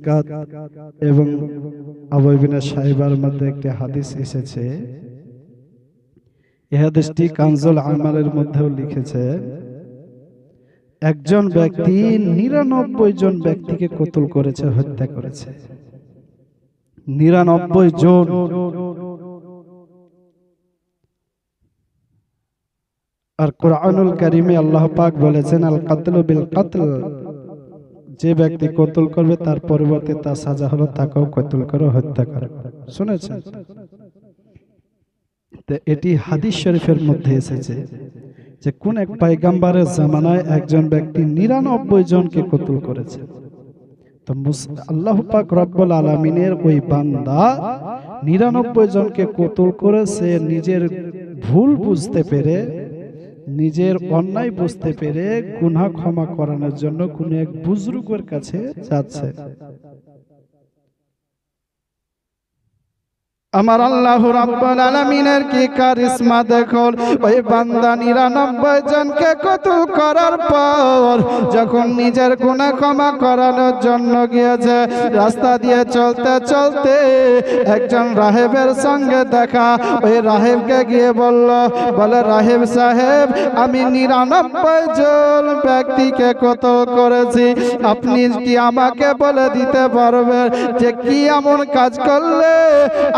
মিসকাত এবং আবু ইবনে শাইবার মধ্যে একটি হাদিস এসেছে। এই হাদিসটি কানজুল আমালের মধ্যেও লিখেছে, একজন ব্যক্তি ৯৯ জন ব্যক্তিকে কতল করেছে, হত্যা করেছে। ৯৯ জন। আর কুরআনুল কারীমে আল্লাহ পাক বলেছেন, আল কাতলু বিল কাতল, যে ব্যক্তি কতল করবে তার পরিবর্তে তার সাজা হলো তাকেও কতল করে হত্যা করা। শুনেছেন? তো এটি হাদিস শরীফের মধ্যে এসেছে যে কোন এক পয়গম্বরের জামানায় একজন ব্যক্তি ৯৯ জনকে কতল করেছে। তো আল্লাহ পাক রব্বুল আলামিনের ওই বান্দা ৯৯ জনকে কতল করেছে, নিজের ভুল বুঝতে পেরে, নিজের অন্যায় বুঝতে পেরে গুনাহ ক্ষমা করানোর জন্য কোন এক বুজুর্গের কাছে যাচ্ছে। আমার আল্লাহ রাব্বুল আলামিনের কি কারিশমা দেখুন। ওই বান্দা ৯৯ জনকে কতল করার পর যখন নিজের গুনাহ ক্ষমা করানোর জন্য গিয়েছে, রাস্তা দিয়ে চলতে চলতে একজন রাহেবের সঙ্গে দেখা। ওই রাহেবকে গিয়ে বলে রাহেব সাহেব, আমি ৯৯ জন ব্যক্তিকে কতল করেছি, আপনি কি আমাকে বলে দিতে পারবেন যে কি এমন কাজ করলে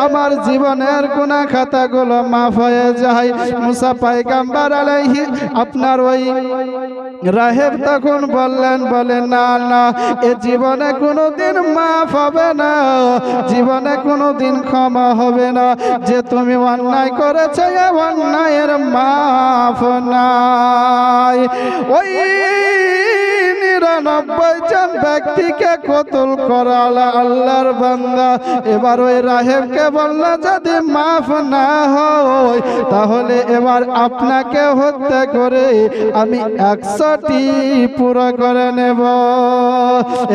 আমার জীবনের গুনাহ খাতাগুলো মাফ হয়ে যায়? মুসা পয়গম্বর আলাইহি আপনার ওই রাহেব তখন বলে না না, এ জীবনে কোনোদিন মাফ হবে না, জীবনে কোনোদিন ক্ষমা হবে না। যে তুমি অন্যায় করেছো, এ অন্যায়ের মাফ নাই। ওই ৯৯ জন ব্যক্তিকে কতল করা আল্লাহর বান্দা এবার ওই রাহেবকে বলল, যদি মাফ না হয় তাহলে এবার আপনাকে হত্যা করে আমি ১০০টি পুরো করে নেব।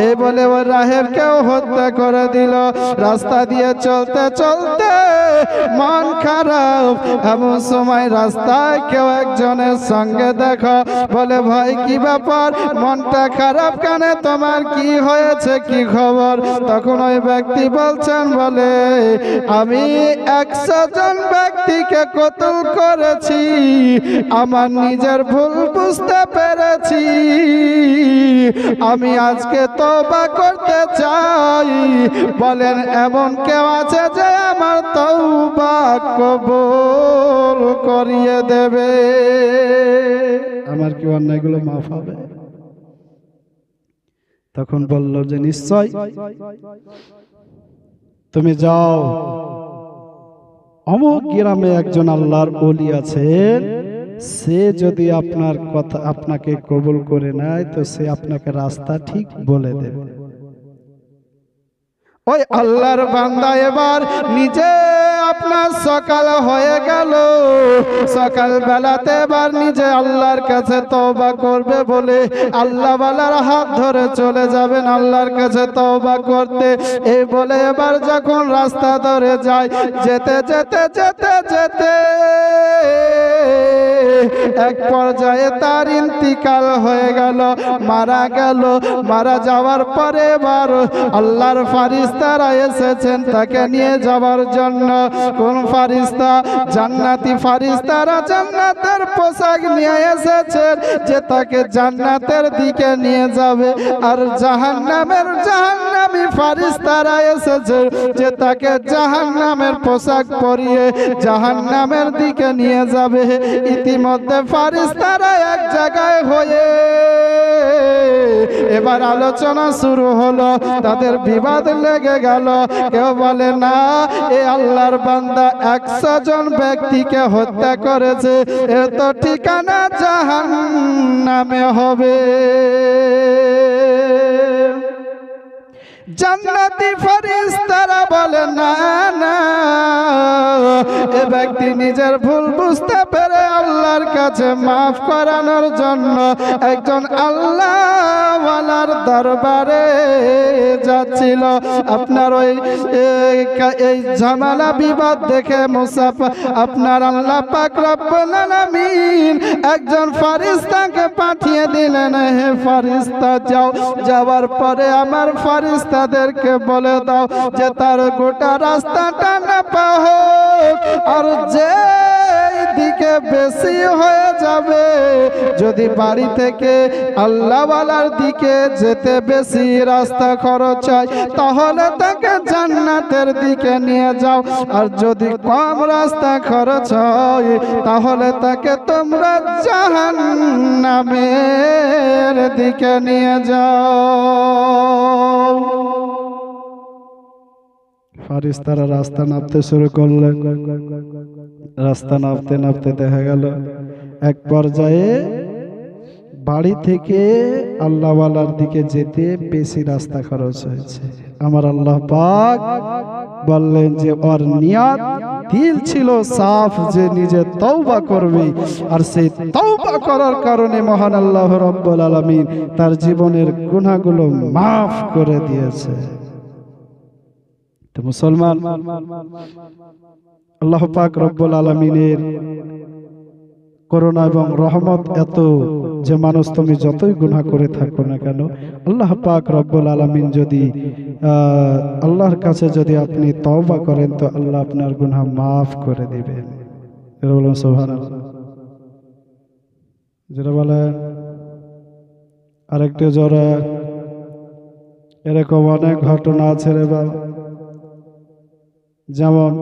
এই বলে ওই রাহেবকেও হত্যা করে দিল। রাস্তা দিয়ে চলতে চলতে মন খারাপ, এমন সময় রাস্তায় কেউ একজনের সঙ্গে দেখা। বলে ভাই কি ব্যাপার, মনটা খারাপ কেন, তোমার কি হয়েছে, কি খবর? তখন ওই ব্যক্তি বলছেন, বলে আমি ১০০ জন ব্যক্তিকে কতল করেছি, আমার নিজের ভুল বুঝতে পেরেছি, আমি আজকে তওবা করতে চাই। বলেন এমন কেউ আছে যে আমার তওবা কবুল করিয়ে দেবে? আমার কি অন্যায়গুলো মাফ হবে? তখন বলল যে নিশ্চয়, তুমি যাও, অমুক গ্রামে একজন আল্লাহর ওলি আছেন, সে যদি আপনার কথা আপনাকে কবুল করে নেয় তো সে আপনাকে রাস্তা ঠিক বলে দেবে। ওই আল্লাহর বান্দা এবার নিজে আপনার সকাল হয়ে গেল, সকাল বেলাতে এবার নিজে আল্লাহর কাছে তওবা করবে বলে আল্লাহ ওয়ালার হাত ধরে চলে যাবেন আল্লাহর কাছে তওবা করতে। এই বলে এবার যখন রাস্তা ধরে যায়, যেতে যেতে যেতে যেতে এক পর্যায়ে তার ইন্তিকাল হয়ে গেল, মারা গেল। মারা যাওয়ার পরে এবার আল্লাহর ফারিস্তারা এসেছেন তাকে নিয়ে যাওয়ার জন্য। কোন ফারিস্তা? জান্নাতি ফারিস্তারা জান্নাতের পোশাক নিয়ে এসেছেন যে তাকে জান্নাতের দিকে নিয়ে যাবে। আর জাহান্নামী ফারিস্তারা এসেছেন যে তাকে জাহান্নামের পোশাক পরিয়ে জাহান্নামের দিকে নিয়ে যাবে। ইতিমধ্যে ফারিস্তারা এক জায়গায় হয়ে এবার আলোচনা শুরু হলো, তাদের বিবাদ লেগে গেল। কেউ বলে না, এ আল্লাহর বান্দা ১০০ জন ব্যক্তিকে হত্যা করেছে, এর তো ঠিকানা জাহান্নামে হবে। জান্নাতি ফেরেশতারা বলে না, এ ব্যক্তি নিজের ভুল বুঝতে পেরে আল্লাহ আল্লাহর কাছে মাফ করানোর জন্য একজন আল্লাহওয়ালার দরবারে যাচ্ছিল। আপনার ওই এই ঝামেলা বিবাদ দেখে মুসা আপনার আল্লাহ পাক রব্বুল আলামিন একজন ফেরেশতাকে পাঠিয়ে দিলেন, হে ফেরেশতা যাও, যাওয়ার পরে আমার ফেরেশতাদেরকে বলে দাও যে তার গোটা রাস্তাটা না হোক, আর যে দিকে বেশি হয়ে যাবে, যদি বাড়ি থেকে আল্লাহওয়ালার দিকে যেতে বেশি রাস্তা খরচ হয় তাহলে তাকে জান্নাতের দিকে নিয়ে যাও, আর যদি কম রাস্তা খরচ হয় তাহলে তাকে তোমরা জাহান্নামের দিকে নিয়ে যাও। ফেরেশতারা রাস্তা নাপতে শুরু করলেন। রাস্তা নাপতে নাপতে দেখা গেল এক পর্যায়ে বাড়ি থেকে আল্লাহওয়ালার দিকে যেতে বেশি রাস্তা খরচ হয়েছে। আমার আল্লাহ পাক বললেন যে ওর নিয়ত দিল ছিল সাফ, যে নিজে তওবা করবে, আর সেই তওবা করার কারণে মহান আল্লাহ রাব্বুল আলামিন তার জীবনের গুনাহগুলো মাফ করে দিয়েছে। তো মুসলমান, আল্লাহ পাক রব্বুল আলামিনের করুণা এবং রহমত এত যে মানুষ তুমি যতই গুনাহ করে থাকো না কেন, আল্লাহ পাক রব্বুল আলামিন যদি আল্লাহর কাছে যদি আপনি তওবা করেন তো আল্লাহ আপনার গুনাহ মাফ করে দিবেন। বলুন সুবহানাল্লাহ। যেটা বলেন আরেকটু জোরে। এরকম অনেক ঘটনা আছে রে বাবা। যেমন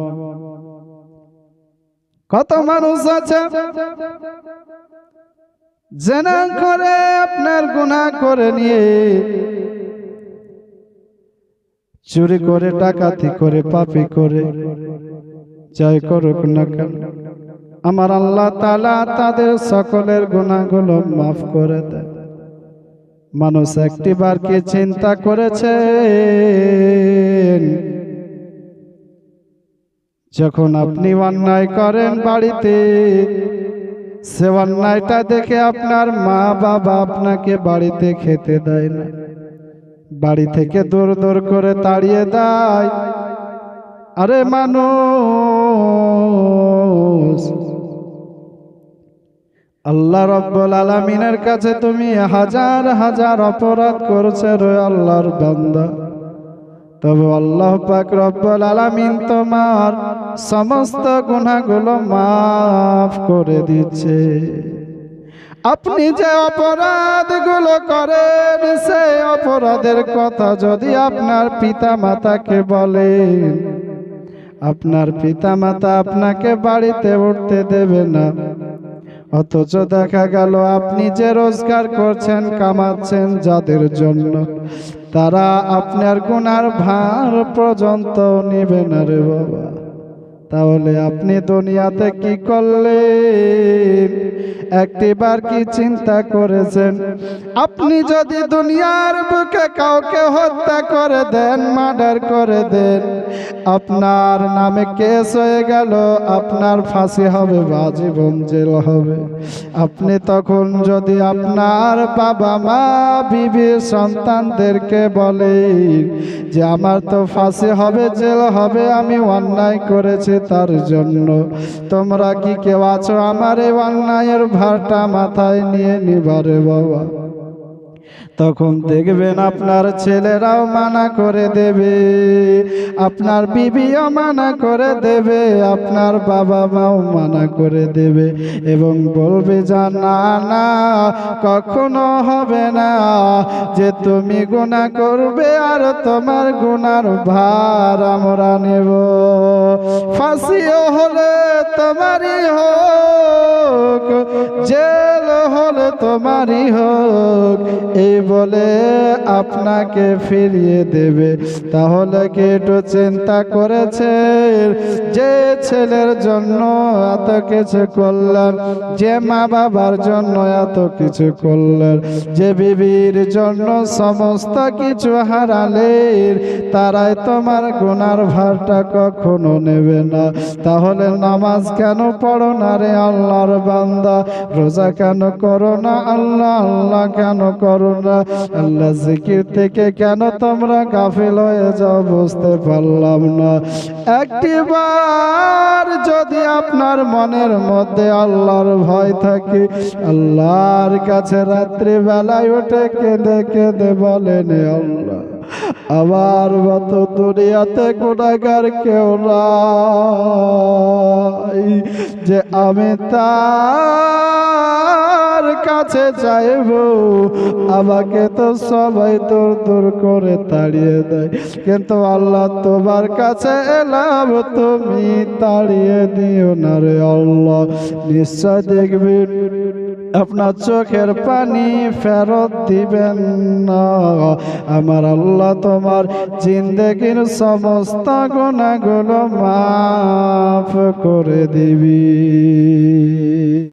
কত মানুষ আছে জিনা করে আপনার গুনাহ করে নিয়ে, চুরি করে, ডাকাতি করে, পাপী করে, যাই করুক না কেন আমার আল্লাহ তাআলা তাদের সকলের গুনাহগুলো মাফ করে দেয়। মানুষ একটিবার কি চিন্তা করেছেন যখন আপনি অন্যায় করেন বাড়িতে, সে অন্যায়টা দেখে আপনার মা বাবা আপনাকে বাড়িতে খেতে দেয় না, বাড়ি থেকে দূর দূর করে তাড়িয়ে দেয়। আরে মানুষ, আল্লাহ রাব্বুল আলামিনের কাছে তুমি হাজার হাজার অপরাধ করছো রে আল্লাহর বান্দা, তবে আল্লাহ পাক রব্বুল আলামিন তোমার সমস্ত গুনাহগুলো মাফ করে দিচ্ছে। আপনি যে অপরাধগুলো করেন সেই অপরাধের কথা যদি আপনার পিতা মাতাকে বলেন, আপনার পিতা মাতা আপনাকে বাড়িতে উঠতে দেবে না, অথচ দেখা গেল আপনি যে রোজগার করছেন, কামাচ্ছেন যাদের জন্য, তারা আপনার গুনার ভার পর্যন্ত নেবে না রে বাবা। তাহলে আপনি দুনিয়াতে কি করলেন একটিবার কি চিন্তা করেছেন? আপনি যদি দুনিয়ার বুকে কাউকে হত্যা করে দেন, মার্ডার করে দেন, আপনার নামে কেস হয়ে গেল, আপনার ফাঁসি হবে বা জীবন জেল হবে। আপনি তখন যদি আপনার বাবা মা বিবি সন্তানদেরকে বলেন যে আমার তো ফাঁসি হবে, জেল হবে, আমি অন্যায় করেছি তার জন্য, তোমরা কি কেউ আছো আমার এই অন্যায়ের ভারটা মাথায় নিয়ে নিবারে বাবা? তখন দেখবেন আপনার ছেলেরাও মানা করে দেবে, আপনার বিবিও মানা করে দেবে, আপনার বাবা মাও মানা করে দেবে এবং বলবে যে না না, কখনো হবে না যে তুমি গুনাহ করবে আর তোমার গুনার ভার আমরা নেব। ফাঁসিও হলে তোমারই হোক, জেল হলে তোমারই হোক, এই বলে আপনাকে ফিরিয়ে দেবে। তাহলে কি একটু চিন্তা করেছেন যে ছেলের জন্য এত কিছু করলেন, যে মা বাবার জন্য এত কিছু করলেন, যে বিবির জন্য সমস্ত কিছু হারালেন, তারাই তোমার গুনার ভারটা কখনো নেবে না। তাহলে নামাজ কেন পড়ো না রে আল্লাহর বান্দা? রোজা কেন করো না? আল্লাহ আল্লাহ কেন করো না? আল্লাহ জিকির থেকে কেন তোমরা গাফিল হয়ে যাও? বুঝতে পারলাম না। একটিবার যদি আপনার মনের মধ্যে আল্লাহর ভয় থাকে, আল্লাহর কাছে রাত্রি বেলায় উঠে কেঁদে কেঁদে বলেন, আল্লাহ আমার মতো দুনিয়াতে গুনাহগার কেউ নাই যে আমি তার কাছে চাইব। আমাকে তো সবাই দূর দূর করে তাড়িয়ে দেয়, কিন্তু আল্লাহ তোমার কাছে এলাম, তুমি তাড়িয়ে দিও না রে আল্লাহ। নিশ্চয় দেখবেন আপনার চোখের পানি ফেরত দিবেন না। আমার আল্লাহ তোমার জিন্দেগির সমস্ত গুনাহগুলো মাফ করে দিবি।